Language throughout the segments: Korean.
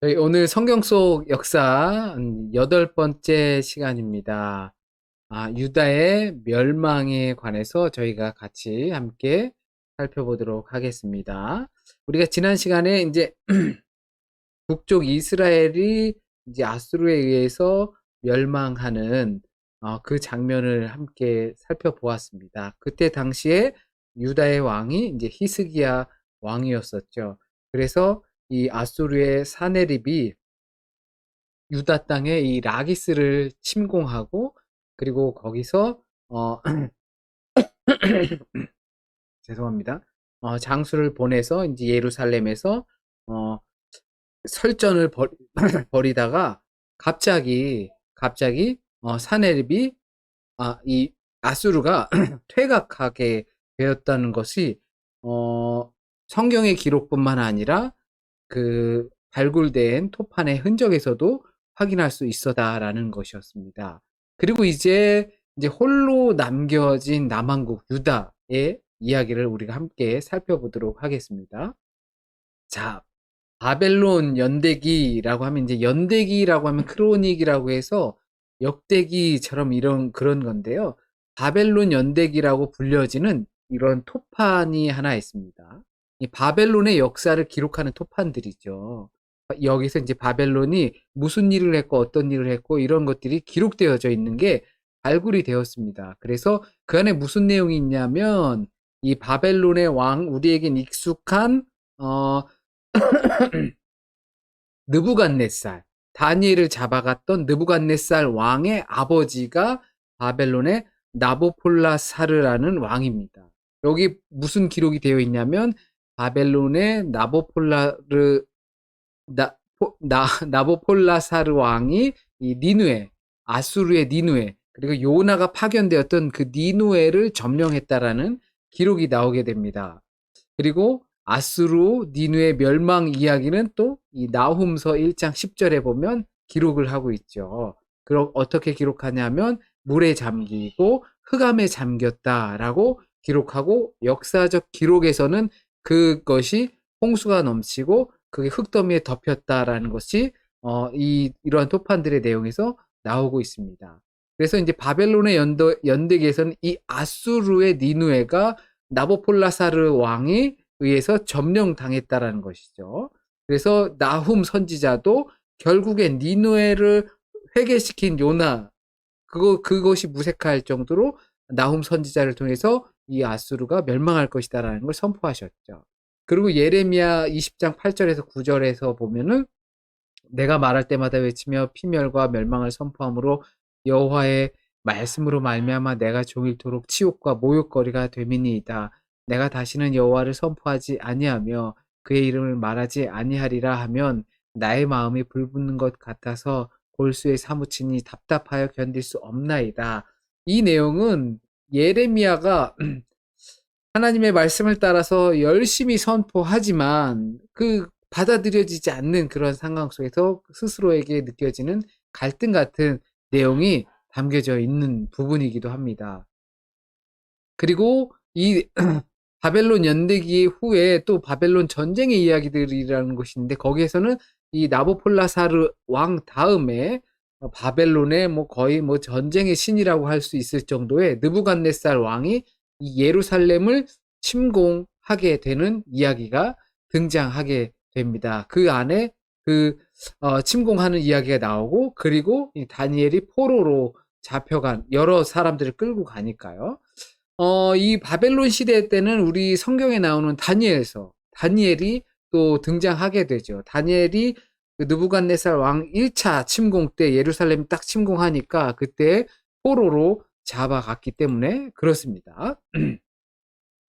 저희 오늘 성경 속 역사 8번째 시간입니다. 유다의 멸망에 관해서 저희가 같이 함께 살펴보도록 하겠습니다. 우리가 지난 시간에 이제 북쪽 이스라엘이 이제 아수르에 의해서 멸망하는 그 장면을 함께 살펴보았습니다. 그때 당시에 유다의 왕이 이제 히스기야 왕이었었죠. 그래서 이 아수르의 사네립이 유다 땅에 이 라기스를 침공하고, 그리고 거기서 죄송합니다. 장수를 보내서 이제 예루살렘에서 어 설전을 벌이다가 갑자기 사네립이 이 아수르가 퇴각하게 되었다는 것이 성경의 기록뿐만 아니라 그 발굴된 토판의 흔적에서도 확인할 수 있었다라는 것이었습니다. 그리고 이제 홀로 남겨진 남한국 유다의 이야기를 우리가 함께 살펴보도록 하겠습니다. 자, 바벨론 연대기라고 하면, 이제 연대기라고 하면 크로닉이라고 해서 역대기처럼 이런 그런 건데요. 바벨론 연대기라고 불려지는 이런 토판이 하나 있습니다. 이 바벨론의 역사를 기록하는 토판들이죠. 여기서 이제 바벨론이 무슨 일을 했고 어떤 일을 했고 이런 것들이 기록되어져 있는 게 발굴이 되었습니다. 그래서 그 안에 무슨 내용이 있냐면, 이 바벨론의 왕, 우리에겐 익숙한 느부갓네살, 다니엘을 잡아갔던 느부갓네살 왕의 아버지가 바벨론의 나보폴라사르라는 왕입니다. 여기 무슨 기록이 되어 있냐면, 바벨론의 나보폴라사르 왕이 이 니누에, 아수르의 니누에, 그리고 요나가 파견되었던 그 니누에를 점령했다라는 기록이 나오게 됩니다. 그리고 아수르 니누의 멸망 이야기는 또 이 나훔서 1장 10절에 보면 기록을 하고 있죠. 그럼 어떻게 기록하냐면, 물에 잠기고 흑암에 잠겼다라고 기록하고, 역사적 기록에서는 그것이 홍수가 넘치고 그게 흙더미에 덮였다라는 것이 이러한 토판들의 내용에서 나오고 있습니다. 그래서 이제 바벨론의 연대기에서는 이 아수르의 니누에가 나보폴라사르 왕이 의해서 점령당했다라는 것이죠. 그래서 나훔 선지자도 결국엔 니누에를 회개시킨 요나, 그것이 무색할 정도로 나훔 선지자를 통해서 이 아수르가 멸망할 것이다라는 걸 선포하셨죠. 그리고 예레미야 20장 8절에서 9절에서 보면은, 내가 말할 때마다 외치며 피멸과 멸망을 선포함으로 여호와의 말씀으로 말미암아 내가 종일토록 치욕과 모욕거리가 됨이니이다. 내가 다시는 여호와를 선포하지 아니하며 그의 이름을 말하지 아니하리라 하면 나의 마음이 불붙는 것 같아서 골수에 사무치니 답답하여 견딜 수 없나이다. 이 내용은 예레미야가 하나님의 말씀을 따라서 열심히 선포하지만 그 받아들여지지 않는 그런 상황 속에서 스스로에게 느껴지는 갈등 같은 내용이 담겨져 있는 부분이기도 합니다. 그리고 이 바벨론 연대기 후에 또 바벨론 전쟁의 이야기들이라는 것인데, 거기에서는 이 나보폴라사르 왕 다음에 바벨론의 거의 전쟁의 신이라고 할 수 있을 정도의 느부갓네살 왕이 이 예루살렘을 침공하게 되는 이야기가 등장하게 됩니다. 그 안에 그 침공하는 이야기가 나오고, 그리고 이 다니엘이 포로로 잡혀간, 여러 사람들을 끌고 가니까요. 이 바벨론 시대 때는 우리 성경에 나오는 다니엘이 또 등장하게 되죠. 다니엘이 그 느부갓네살 왕 1차 침공 때 예루살렘 딱 침공하니까 그때 포로로 잡아갔기 때문에 그렇습니다.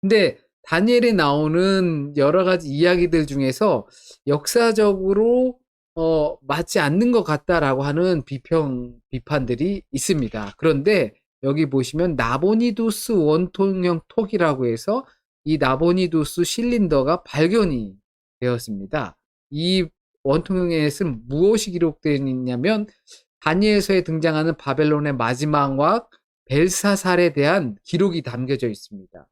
근데 다니엘에 나오는 여러 가지 이야기들 중에서 역사적으로 맞지 않는 것 같다라고 하는 비판들이 있습니다. 그런데 여기 보시면 나보니두스 원통형 톡이라고 해서 이 나보니두스 실린더가 발견이 되었습니다. 이 원통형에는 무엇이 기록되어 있냐면, 다니엘서에 등장하는 바벨론의 마지막 왕 벨사살에 대한 기록이 담겨져 있습니다.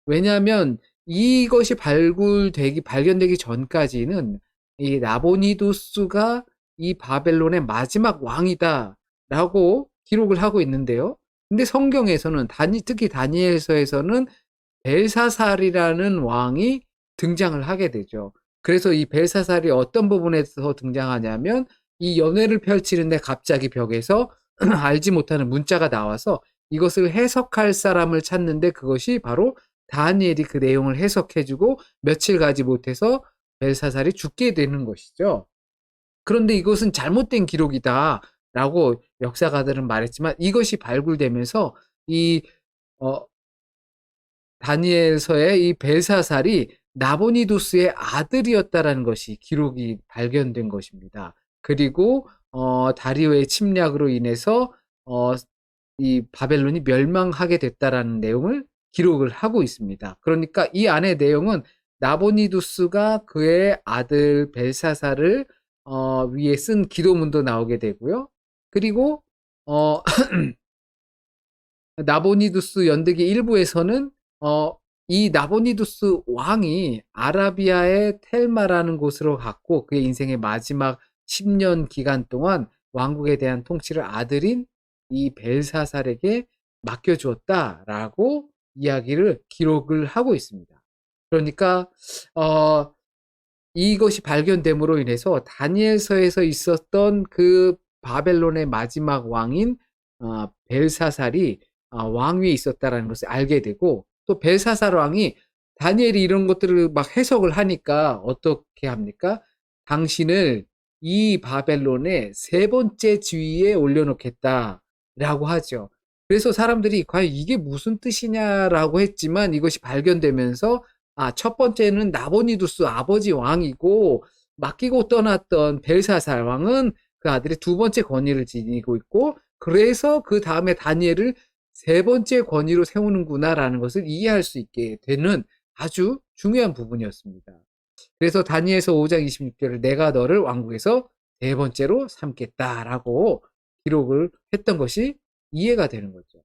왜냐하면 이것이 발견되기 전까지는 이 나보니두스가 이 바벨론의 마지막 왕이다라고 기록을 하고 있는데요. 근데 성경에서는 특히 다니엘서에서는 벨사살이라는 왕이 등장을 하게 되죠. 그래서 이 벨사살이 어떤 부분에서 등장하냐면 이 연회를 펼치는데 갑자기 벽에서 알지 못하는 문자가 나와서 이것을 해석할 사람을 찾는데 그것이 바로 다니엘이 그 내용을 해석해주고 며칠 가지 못해서 벨사살이 죽게 되는 것이죠. 그런데 이것은 잘못된 기록이다라고 역사가들은 말했지만 이것이 발굴되면서 이 어, 다니엘서의 이 벨사살이 나보니두스의 아들이었다라는 것이 기록이 발견된 것입니다. 그리고 다리오의 침략으로 인해서 이 바벨론이 멸망하게 됐다라는 내용을 기록을 하고 있습니다. 그러니까 이 안의 내용은 나보니두스가 그의 아들 벨사살을 위해 쓴 기도문도 나오게 되고요. 그리고 나보니두스 연대기 일부에서는 이 나보니두스 왕이 아라비아의 텔마라는 곳으로 갔고 그의 인생의 마지막 10년 기간 동안 왕국에 대한 통치를 아들인 이 벨사살에게 맡겨주었다라고 이야기를 기록을 하고 있습니다. 그러니까 이것이 발견됨으로 인해서 다니엘서에서 있었던 그 바벨론의 마지막 왕인 벨사살이 왕위에 있었다라는 것을 알게 되고 또 벨사살 왕이 다니엘이 이런 것들을 막 해석을 하니까 어떻게 합니까? 당신을 이 바벨론의 세 번째 지위에 올려놓겠다라고 하죠. 그래서 사람들이 과연 이게 무슨 뜻이냐라고 했지만 이것이 발견되면서 첫 번째는 나보니두스 아버지 왕이고 맡기고 떠났던 벨사살 왕은 그 아들이 두 번째 권위를 지니고 있고 그래서 그 다음에 다니엘을 세 번째 권위로 세우는구나라는 것을 이해할 수 있게 되는 아주 중요한 부분이었습니다. 그래서 다니엘서 5장 26절을 내가 너를 왕국에서 세 번째로 삼겠다라고 기록을 했던 것이 이해가 되는 거죠.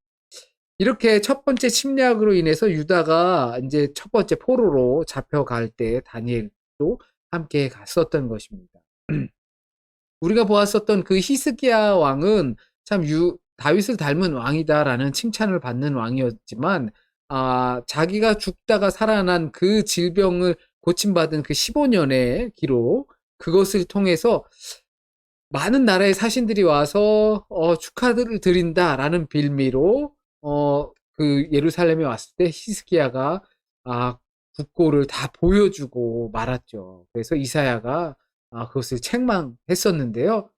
이렇게 첫 번째 침략으로 인해서 유다가 이제 첫 번째 포로로 잡혀갈 때 다니엘도 함께 갔었던 것입니다. 우리가 보았었던 그 히스기야 왕은 참 다윗을 닮은 왕이다라는 칭찬을 받는 왕이었지만 자기가 죽다가 살아난 그 질병을 고침받은 그 15년의 기록 그것을 통해서 많은 나라의 사신들이 와서 축하를 드린다라는 빌미로 그 예루살렘에 왔을 때 히스기야가 국고를 다 보여주고 말았죠. 그래서 이사야가 그것을 책망했었는데요.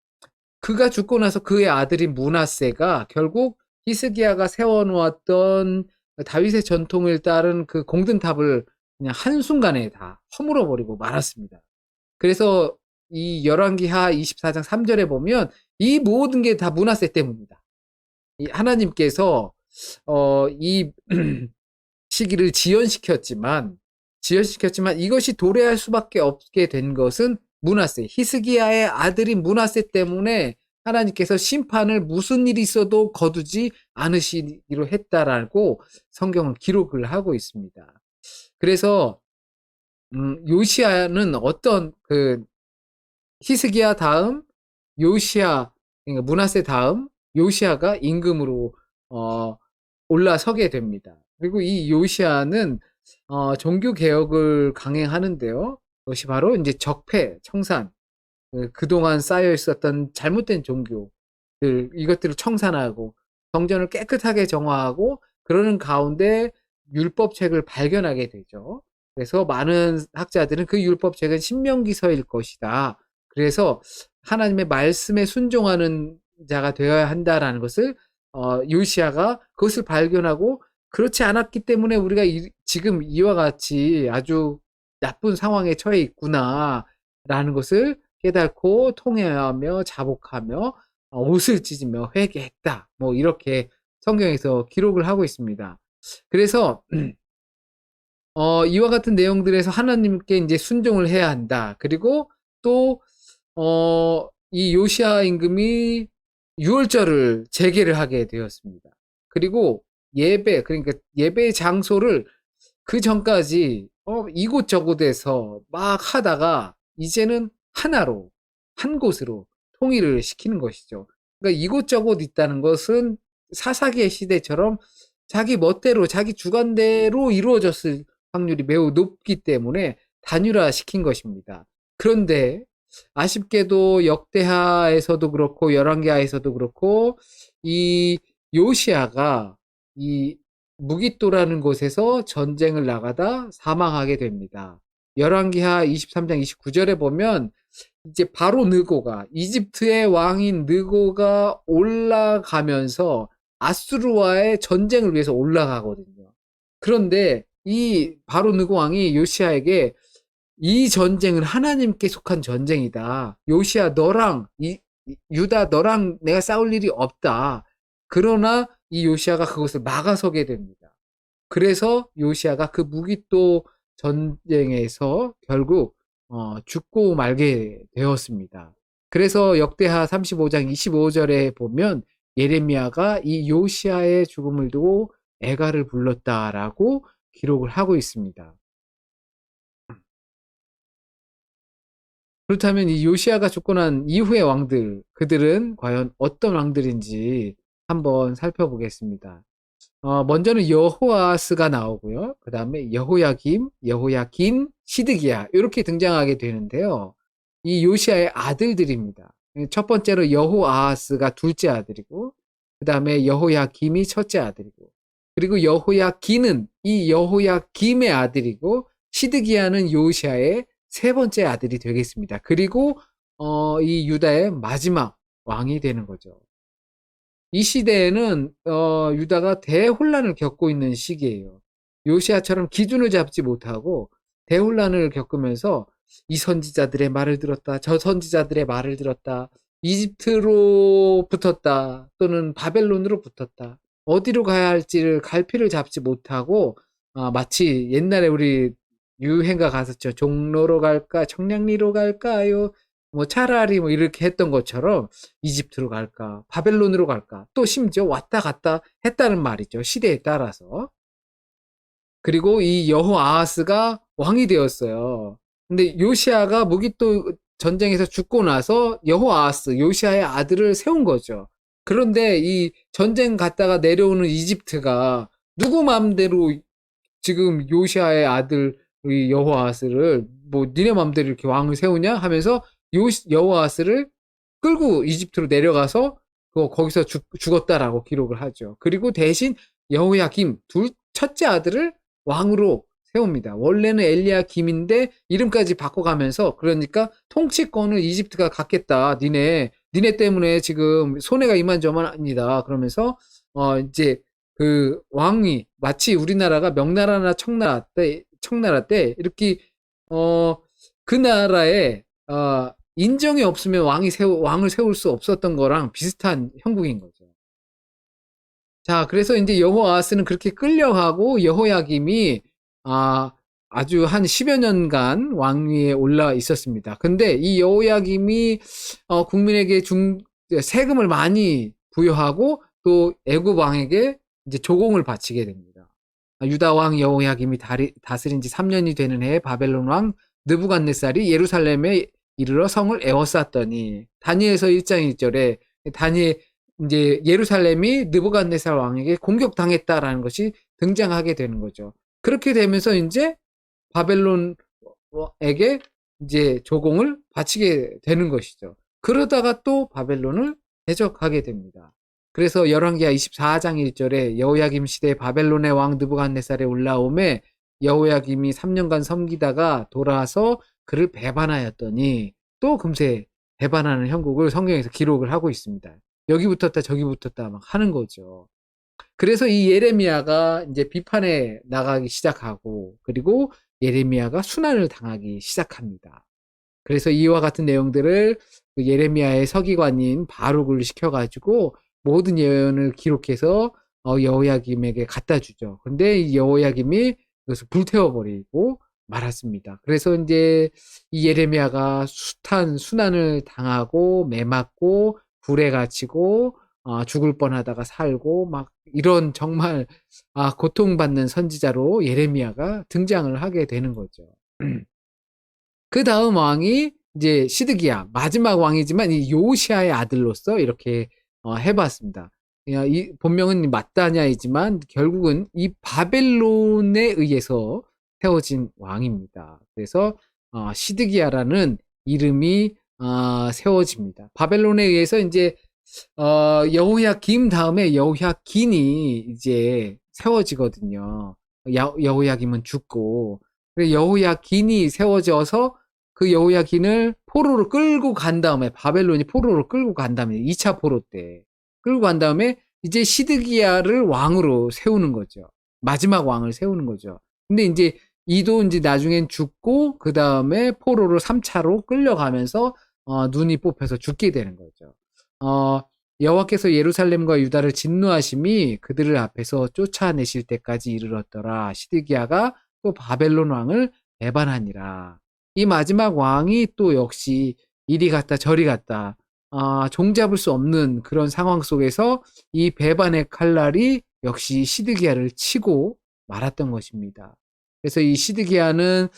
그가 죽고 나서 그의 아들인 므낫세가 결국 히스기야가 세워놓았던 다윗의 전통을 따른 그 공든탑을 그냥 한순간에 다 허물어 버리고 말았습니다. 그래서 이 열왕기하 24장 3절에 보면 이 모든 게 다 므낫세 때문이다. 이 하나님께서 이 시기를 지연시켰지만 이것이 도래할 수밖에 없게 된 것은 므낫세, 히스기야의 아들인 므낫세 때문에 하나님께서 심판을 무슨 일이 있어도 거두지 않으시기로 했다라고 성경은 기록을 하고 있습니다. 그래서 요시야는 어떤 그 히스기야 다음 요시야, 그러니까 므낫세 다음 요시야가 임금으로 올라서게 됩니다. 그리고 이 요시야는 종교 개혁을 강행하는데요. 그것이 바로 이제 적폐, 청산, 그동안 쌓여 있었던 잘못된 종교들 이것들을 청산하고 성전을 깨끗하게 정화하고 그러는 가운데 율법책을 발견하게 되죠. 그래서 많은 학자들은 그 율법책은 신명기서일 것이다. 그래서 하나님의 말씀에 순종하는 자가 되어야 한다라는 것을 요시야가 그것을 발견하고 그렇지 않았기 때문에 우리가 지금 이와 같이 아주 나쁜 상황에 처해 있구나라는 것을 깨닫고 통회하며 자복하며 옷을 찢으며 회개했다. 뭐 이렇게 성경에서 기록을 하고 있습니다. 그래서 이와 같은 내용들에서 하나님께 이제 순종을 해야 한다. 그리고 또 이 요시야 임금이 유월절을 재개를 하게 되었습니다. 그리고 그러니까 예배의 장소를 그 전까지 이곳저곳에서 막 하다가 이제는 하나로, 한 곳으로 통일을 시키는 것이죠. 그러니까 이곳저곳 있다는 것은 사사기의 시대처럼 자기 멋대로, 자기 주관대로 이루어졌을 확률이 매우 높기 때문에 단일화 시킨 것입니다. 그런데 아쉽게도 역대하에서도 그렇고 열왕기하에서도 그렇고 이 요시아가 이 무깃도라는 곳에서 전쟁을 나가다 사망하게 됩니다. 열왕기하 23장 29절에 보면 이제 바로 느고가 이집트의 왕인 느고가 올라가면서 아수르와의 전쟁을 위해서 올라가거든요. 그런데 이 바로 느고 왕이 요시아에게 이 전쟁은 하나님께 속한 전쟁이다. 요시야 너랑 유다 너랑 내가 싸울 일이 없다. 그러나 이 요시아가 그것을 막아서게 됩니다. 그래서 요시아가 그 무깃도 전쟁에서 결국 죽고 말게 되었습니다. 그래서 역대하 35장 25절에 보면 예레미야가 이 요시아의 죽음을 두고 애가를 불렀다라고 기록을 하고 있습니다. 그렇다면 이 요시아가 죽고 난 이후의 왕들, 그들은 과연 어떤 왕들인지 한번 살펴보겠습니다. 먼저는 여호아스가 나오고요. 그 다음에 여호야김, 여호야긴, 시드기야 이렇게 등장하게 되는데요. 이 요시아의 아들들입니다. 첫 번째로 여호아스가 둘째 아들이고 그 다음에 여호야김이 첫째 아들이고 그리고 여호야긴은 이 여호야김의 아들이고 시드기야는 요시아의 세 번째 아들이 되겠습니다. 그리고 이 유다의 마지막 왕이 되는 거죠. 이 시대에는 유다가 대혼란을 겪고 있는 시기예요. 요시아처럼 기준을 잡지 못하고 대혼란을 겪으면서 이 선지자들의 말을 들었다. 저 선지자들의 말을 들었다. 이집트로 붙었다. 또는 바벨론으로 붙었다. 어디로 가야 할지를 갈피를 잡지 못하고 마치 옛날에 우리 유행가 갔었죠. 종로로 갈까? 청량리로 갈까요? 뭐 차라리 뭐 이렇게 했던 것처럼 이집트로 갈까? 바벨론으로 갈까? 또 심지어 왔다 갔다 했다는 말이죠. 시대에 따라서. 그리고 이 여호아하스가 왕이 되었어요. 근데 요시아가 무깃도 전쟁에서 죽고 나서 여호아하스, 요시아의 아들을 세운 거죠. 그런데 이 전쟁 갔다가 내려오는 이집트가 누구 마음대로 지금 요시아의 아들 여호아스를 뭐 니네 맘대로 이렇게 왕을 세우냐 하면서 여호아스를 끌고 이집트로 내려가서 거기서 죽었다라고 기록을 하죠. 그리고 대신 여호야김 첫째 아들을 왕으로 세웁니다. 원래는 엘리야김인데 이름까지 바꿔가면서 그러니까 통치권을 이집트가 갖겠다. 니네 때문에 지금 손해가 이만저만이다. 그러면서 이제 그 왕이 마치 우리나라가 명나라나 청나라 때 이렇게 그 나라에 인정이 없으면 왕을 세울 수 없었던 거랑 비슷한 형국인 거죠. 자, 그래서 이제 여호아하스는 그렇게 끌려가고 여호야김이 아주 한 10여 년간 왕위에 올라 있었습니다. 근데 이 여호야김이 국민에게 세금을 많이 부여하고 또 애굽 왕에게 이제 조공을 바치게 됩니다. 유다 왕 여호야김이 다스린 지 3년이 되는 해에 바벨론 왕 느부갓네살이 예루살렘에 이르러 성을 에워쌌더니 다니엘서 1장 1절에 이제 예루살렘이 느부갓네살 왕에게 공격당했다라는 것이 등장하게 되는 거죠. 그렇게 되면서 이제 바벨론에게 이제 조공을 바치게 되는 것이죠. 그러다가 또 바벨론을 대적하게 됩니다. 그래서 열왕기하 24장 1절에 여호야김 시대에 바벨론의 왕 느부갓네살에 올라오매 여호야김이 3년간 섬기다가 돌아와서 그를 배반하였더니 또 금세 배반하는 형국을 성경에서 기록을 하고 있습니다. 여기 붙었다 저기 붙었다 막 하는 거죠. 그래서 이 예레미야가 이제 비판에 나가기 시작하고 그리고 예레미야가 순환을 당하기 시작합니다. 그래서 이와 같은 내용들을 그 예레미야의 서기관인 바룩을 시켜가지고 모든 예언을 기록해서 여호야김에게 갖다 주죠. 근데 이 여호야김이 그것을 불태워버리고 말았습니다. 그래서 이제 이 예레미야가 숱한 순환을 당하고 매맞고 불에 갇히고 죽을 뻔하다가 살고 막 이런 정말 고통받는 선지자로 예레미야가 등장을 하게 되는 거죠. 그다음 왕이 이제 시드기야. 마지막 왕이지만 이 요시야의 아들로서 이렇게 해 봤습니다. 이 본명은 마따냐이지만 결국은 이 바벨론에 의해서 세워진 왕입니다. 그래서 시드기야라는 이름이 세워집니다. 바벨론에 의해서 인제 여호야김 다음에 여호야긴이 이제 세워지거든요. 여호야김은 죽고 여호야긴이 세워져서 그 여호야긴을 포로로 끌고 간 다음에 바벨론이 포로로 끌고 간 다음에 2차 포로 때 끌고 간 다음에 이제 시드기야를 왕으로 세우는 거죠. 마지막 왕을 세우는 거죠. 근데 이제 이도 이제 나중엔 죽고 그 다음에 포로로 3차로 끌려가면서 눈이 뽑혀서 죽게 되는 거죠. 어, 여호와께서 예루살렘과 유다를 진노하심이 그들을 앞에서 쫓아내실 때까지 이르렀더라. 시드기야가 또 바벨론 왕을 배반하니라. 이 마지막 왕이 또 역시 이리 갔다 저리 갔다 종잡을 수 없는 그런 상황 속에서 이 배반의 칼날이 역시 시드기야를 치고 말았던 것입니다. 그래서 이 시드기야는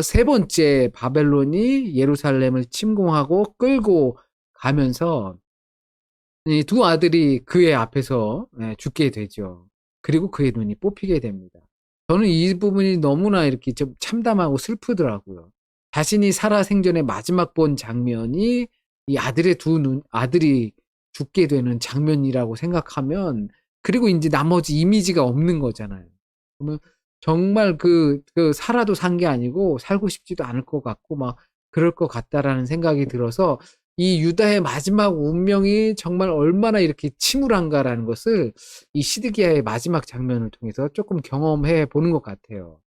세 번째 바벨론이 예루살렘을 침공하고 끌고 가면서 이 두 아들이 그의 앞에서 죽게 되죠. 그리고 그의 눈이 뽑히게 됩니다. 저는 이 부분이 너무나 이렇게 좀 참담하고 슬프더라고요. 자신이 살아생전에 마지막 본 장면이 이 아들의 아들이 죽게 되는 장면이라고 생각하면 그리고 인제 나머지 이미지가 없는 거잖아요. 그러면 정말 살아도 산 게 아니고 살고 싶지도 않을 것 같고 막 그럴 것 같다라는 생각이 들어서 이 유다의 마지막 운명이 정말 얼마나 이렇게 침울한가라는 것을 이 시드기야의 마지막 장면을 통해서 조금 경험해 보는 것 같아요.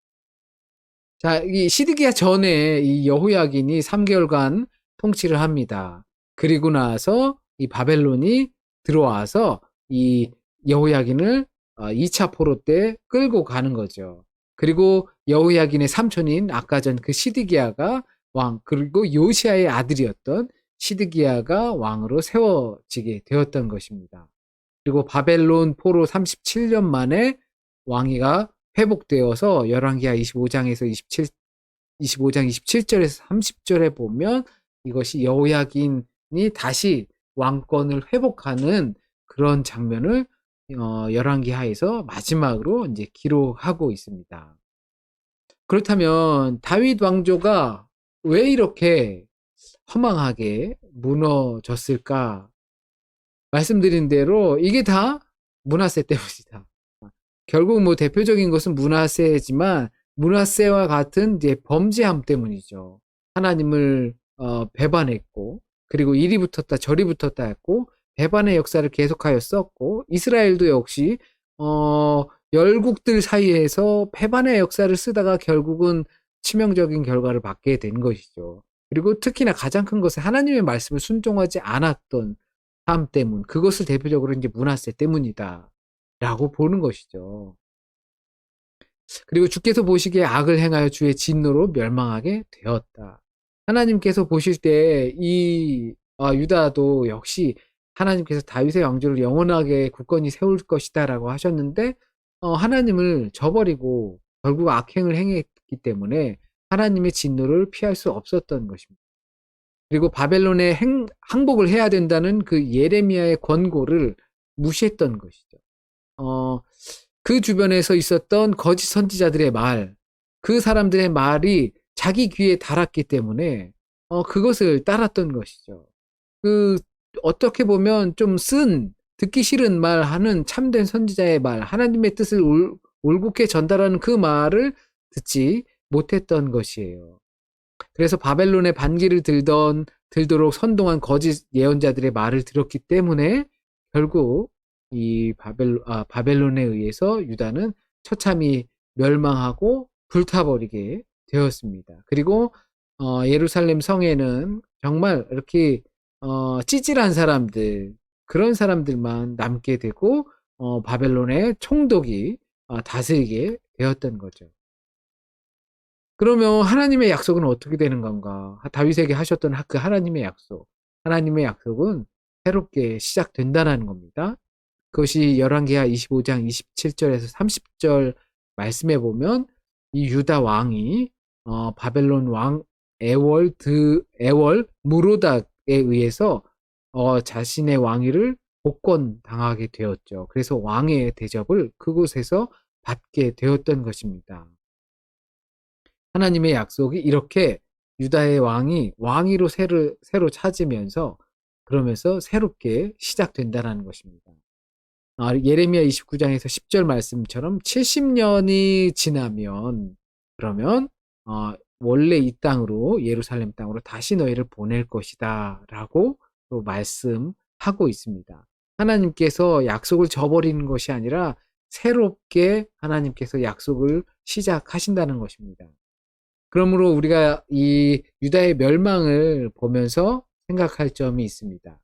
자, 이 시드기야 전에 이 여호야긴이 3개월간 통치를 합니다. 그리고 나서 이 바벨론이 들어와서 이 여호야긴을 2차 포로 때 끌고 가는 거죠. 그리고 여호야긴의 삼촌인 아까 전 그 시드기야가 왕, 그리고 요시야의 아들이었던 시드기야가 왕으로 세워지게 되었던 것입니다. 그리고 바벨론 포로 37년 만에 왕위가 회복되어서 열왕기하 25장에서 25장 27절에서 30절에 보면 이것이 여호야긴이 다시 왕권을 회복하는 그런 장면을 열왕기하에서 마지막으로 이제 기록하고 있습니다. 그렇다면 다윗 왕조가 왜 이렇게 허망하게 무너졌을까? 말씀드린 대로 이게 다 므낫세 때문이다. 결국 뭐 대표적인 것은 므낫세지만 므낫세와 같은 이제 범죄함 때문이죠. 하나님을 배반했고 그리고 이리 붙었다 저리 붙었다 했고 배반의 역사를 계속하였었고 이스라엘도 역시 열국들 사이에서 배반의 역사를 쓰다가 결국은 치명적인 결과를 받게 된 것이죠. 그리고 특히나 가장 큰 것은 하나님의 말씀을 순종하지 않았던 삶 때문, 그것을 대표적으로 이제 므낫세 때문이다라고 보는 것이죠. 그리고 주께서 보시기에 악을 행하여 주의 진노로 멸망하게 되었다. 하나님께서 보실 때 이 유다도 역시 하나님께서 다윗의 왕조를 영원하게 굳건히 세울 것이다라고 하셨는데 하나님을 저버리고 결국 악행을 행했기 때문에 하나님의 진노를 피할 수 없었던 것입니다. 그리고 바벨론에 항복을 해야 된다는 그 예레미야의 권고를 무시했던 것이죠. 그 주변에서 있었던 거짓 선지자들의 말, 그 사람들의 말이 자기 귀에 달았기 때문에 그것을 따랐던 것이죠. 어떻게 보면 좀 듣기 싫은 말 하는 참된 선지자의 말, 하나님의 뜻을 올곧게 전달하는 그 말을 듣지 못했던 것이에요. 그래서 바벨론의 반기를 들도록 선동한 거짓 예언자들의 말을 들었기 때문에 결국 이 바벨론에 의해서 유다는 처참히 멸망하고 불타버리게 되었습니다. 그리고 예루살렘 성에는 정말 이렇게 찌질한 사람들, 그런 사람들만 남게 되고 바벨론의 총독이 다스리게 되었던 거죠. 그러면 하나님의 약속은 어떻게 되는 건가? 다윗에게 하셨던 그 하나님의 약속. 하나님의 약속은 새롭게 시작된다는 겁니다. 그것이 열왕기하 25장 27절에서 30절 말씀에 보면 이 유다 왕이 바벨론 왕 에월 무로닥에 의해서 자신의 왕위를 복권당하게 되었죠. 그래서 왕의 대접을 그곳에서 받게 되었던 것입니다. 하나님의 약속이 이렇게 유다의 왕이 왕위로 새로 찾으면서 그러면서 새롭게 시작된다는 것입니다. 예레미야 29장에서 10절 말씀처럼 70년이 지나면 그러면 원래 이 땅으로 예루살렘 땅으로 다시 너희를 보낼 것이다 라고 또 말씀하고 있습니다. 하나님께서 약속을 저버리는 것이 아니라 새롭게 하나님께서 약속을 시작하신다는 것입니다. 그러므로 우리가 이 유다의 멸망을 보면서 생각할 점이 있습니다.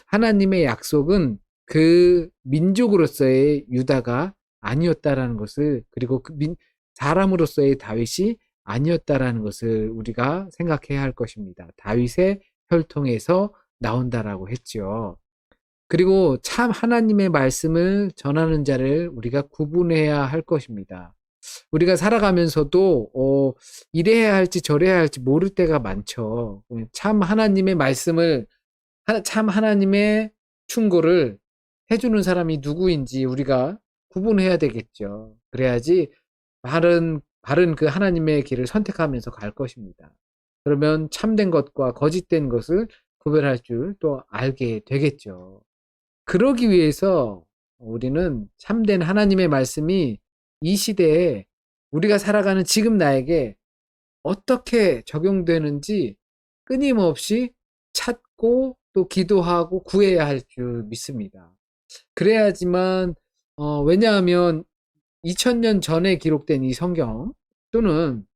하나님의 약속은 그 민족으로서의 유다가 아니었다라는 것을, 그리고 사람으로서의 다윗이 아니었다라는 것을 우리가 생각해야 할 것입니다. 다윗의 혈통에서 나온다라고 했죠. 그리고 참 하나님의 말씀을 전하는 자를 우리가 구분해야 할 것입니다. 우리가 살아가면서도 이래야 할지 저래야 할지 모를 때가 많죠. 참 하나님의 말씀을, 참 하나님의 충고를 해주는 사람이 누구인지 우리가 구분해야 되겠죠. 그래야지 바른 그 하나님의 길을 선택하면서 갈 것입니다. 그러면 참된 것과 거짓된 것을 구별할 줄 또 알게 되겠죠. 그러기 위해서 우리는 참된 하나님의 말씀이 이 시대에 우리가 살아가는 지금 나에게 어떻게 적용되는지 끊임없이 찾고 또 기도하고 구해야 할 줄 믿습니다. 그래야지만 왜냐하면 2000년 전에 기록된 이 성경 또는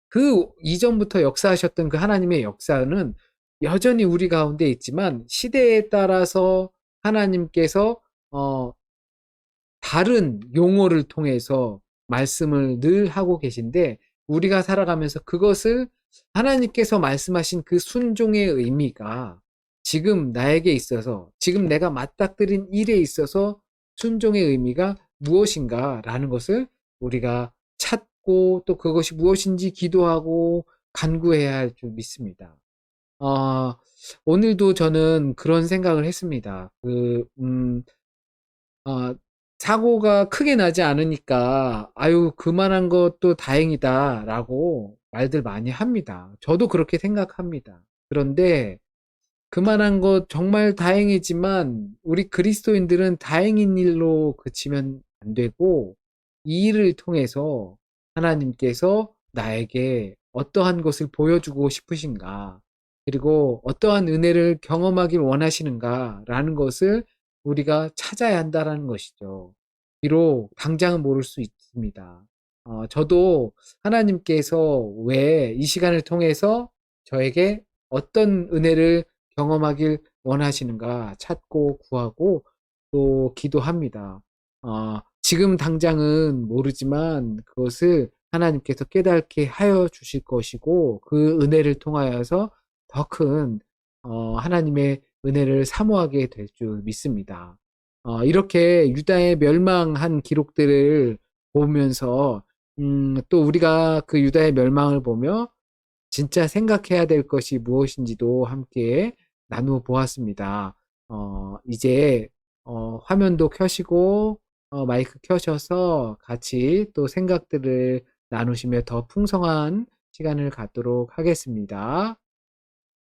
그 이전부터 역사하셨던 그 하나님의 역사는 여전히 우리 가운데 있지만 시대에 따라서 하나님께서 다른 용어를 통해서 말씀을 늘 하고 계신데 우리가 살아가면서 그것을 하나님께서 말씀하신 그 순종의 의미가 지금 나에게 있어서 지금 내가 맞닥뜨린 일에 있어서 순종의 의미가 무엇인가라는 것을 우리가 찾고 또 그것이 무엇인지 기도하고 간구해야 할 줄 믿습니다. 오늘도 저는 그런 생각을 했습니다. 사고가 크게 나지 않으니까 아유 그만한 것도 다행이다라고 말들 많이 합니다. 저도 그렇게 생각합니다. 그런데 그만한 것 정말 다행이지만 우리 그리스도인들은 다행인 일로 그치면 안 되고 이 일을 통해서 하나님께서 나에게 어떠한 것을 보여주고 싶으신가 그리고 어떠한 은혜를 경험하길 원하시는가라는 것을 우리가 찾아야 한다는 것이죠. 비록 당장은 모를 수 있습니다. 저도 하나님께서 왜 이 시간을 통해서 저에게 어떤 은혜를 경험하길 원하시는가 찾고 구하고 또 기도합니다. 지금 당장은 모르지만 그것을 하나님께서 깨닫게 하여 주실 것이고 그 은혜를 통하여서 더 큰 하나님의 은혜를 사모하게 될 줄 믿습니다. 이렇게 유다의 멸망한 기록들을 보면서 또 우리가 그 유다의 멸망을 보며 진짜 생각해야 될 것이 무엇인지도 함께 나누어 보았습니다. 이제 화면도 켜시고 마이크 켜셔서 같이 또 생각들을 나누시며 더 풍성한 시간을 갖도록 하겠습니다.